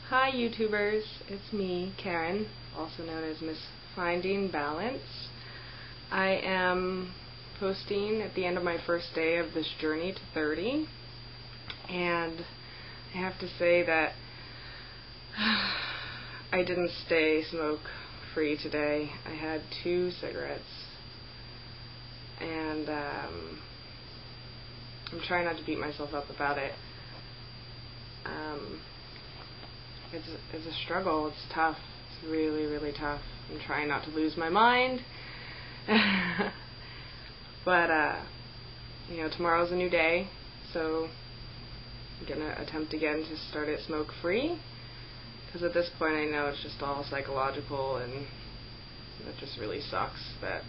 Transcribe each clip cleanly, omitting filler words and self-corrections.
Hi YouTubers, it's me, Karen, also known as Miss Finding Balance. I am posting at the end of my first day of this journey to 30, and I have to say that I didn't stay smoke free today. I had 2 cigarettes, and I'm trying not to beat myself up about it. It's a struggle. It's tough. It's really, really tough. I'm trying not to lose my mind. But, tomorrow's a new day, so I'm going to attempt again to start it smoke-free, because at this point I know it's just all psychological, and it just really sucks that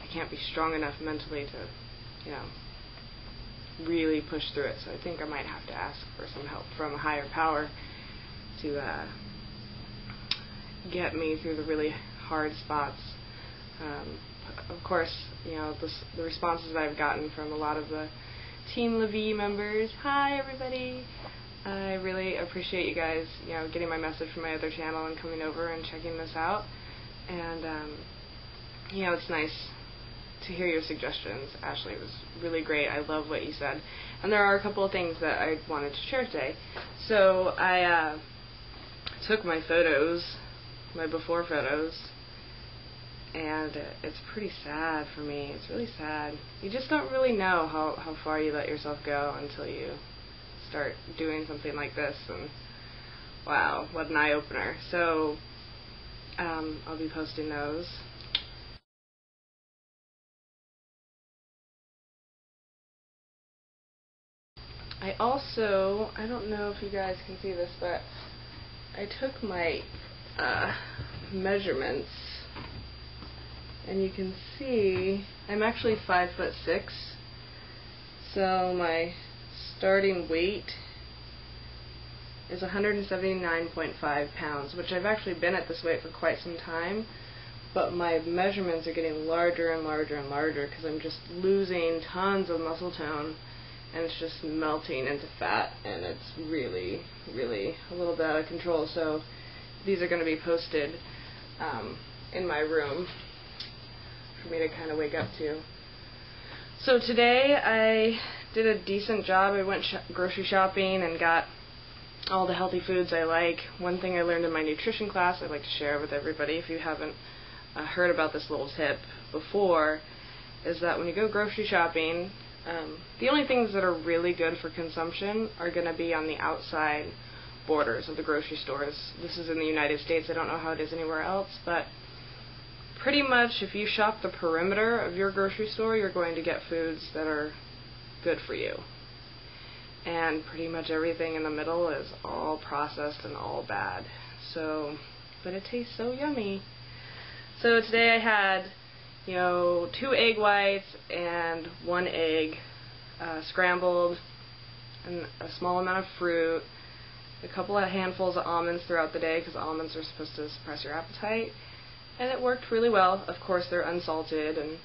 I can't be strong enough mentally to, really push through it. So I think I might have to ask for some help from a higher power to get me through the really hard spots. Of course, the responses that I've gotten from a lot of the Team Lavie members. Hi everybody! I really appreciate you guys, getting my message from my other channel and coming over and checking this out. And it's nice to hear your suggestions. Ashley, it was really great. I love what you said. And there are a couple of things that I wanted to share today. So I took my photos, my before photos, and it's pretty sad for me. It's really sad. You just don't really know how far you let yourself go until you start doing something like this, and wow, what an eye-opener. So I'll be posting those. I don't know if you guys can see this, but I took my measurements, and you can see I'm actually 5'6", so my starting weight is 179.5 pounds, which I've actually been at this weight for quite some time, but my measurements are getting larger and larger and larger because I'm just losing tons of muscle tone, and it's just melting into fat, and it's really, really a little bit out of control. So these are going to be posted in my room for me to kind of wake up to. So today I did a decent job. I went grocery shopping and got all the healthy foods I like. One thing I learned in my nutrition class I'd like to share with everybody, if you haven't heard about this little tip before, is that when you go grocery shopping, the only things that are really good for consumption are going to be on the outside borders of the grocery stores. This is in the United States. I don't know how it is anywhere else, but pretty much if you shop the perimeter of your grocery store, you're going to get foods that are good for you. And pretty much everything in the middle is all processed and all bad. So, but it tastes so yummy. So today I had 2 egg whites and 1 egg scrambled, and a small amount of fruit, a couple of handfuls of almonds throughout the day, because almonds are supposed to suppress your appetite, and it worked really well. Of course, they're unsalted and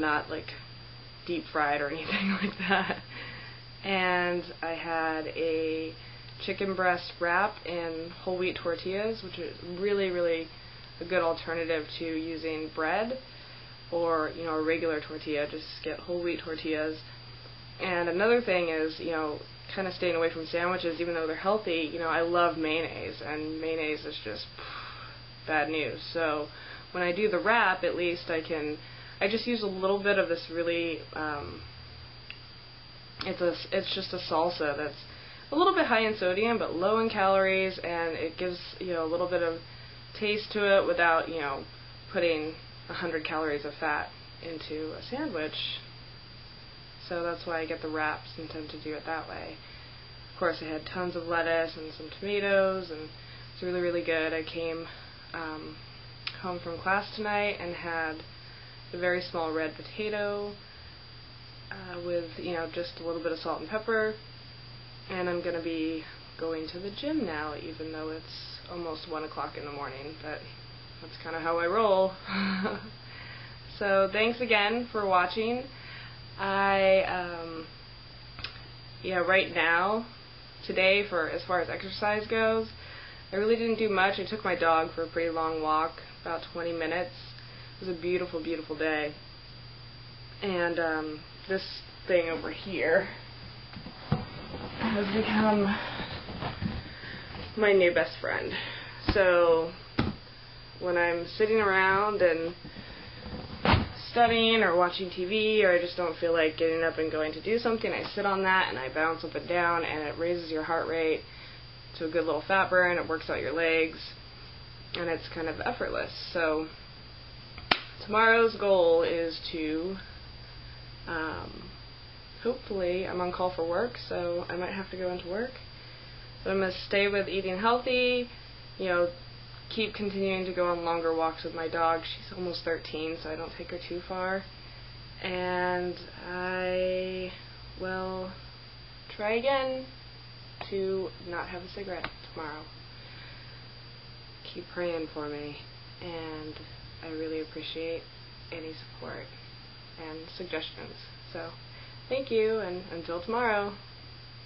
not like deep fried or anything like that. And I had a chicken breast wrap in whole wheat tortillas, which is really, really a good alternative to using bread or a regular tortilla. Just get whole wheat tortillas. And another thing is, kind of staying away from sandwiches, even though they're healthy. I love mayonnaise, and mayonnaise is just bad news. So when I do the wrap, at least I just use a little bit of this really, it's just a salsa that's a little bit high in sodium but low in calories, and it gives a little bit of taste to it without putting 100 calories of fat into a sandwich. So that's why I get the wraps and tend to do it that way. Of course, I had tons of lettuce and some tomatoes, and it's really, really good. I came home from class tonight and had a very small red potato with just a little bit of salt and pepper, and I'm going to be going to the gym now, even though it's almost 1 o'clock in the morning. But that's kind of how I roll. So thanks again for watching. Right now today, for as far as exercise goes, I really didn't do much. I took my dog for a pretty long walk, about 20 minutes. It was a beautiful, beautiful day. And this thing over here has become my new best friend. So when I'm sitting around and studying or watching TV, or I just don't feel like getting up and going to do something, I sit on that and I bounce up and down, and it raises your heart rate to a good little fat burn. It works out your legs, and it's kind of effortless. So tomorrow's goal is to hopefully, I'm on call for work, so I might have to go into work, but I'm going to stay with eating healthy, keep continuing to go on longer walks with my dog. She's almost 13, so I don't take her too far. And I will try again to not have a cigarette tomorrow. Keep praying for me, and I really appreciate any support and suggestions. So, thank you, and until tomorrow.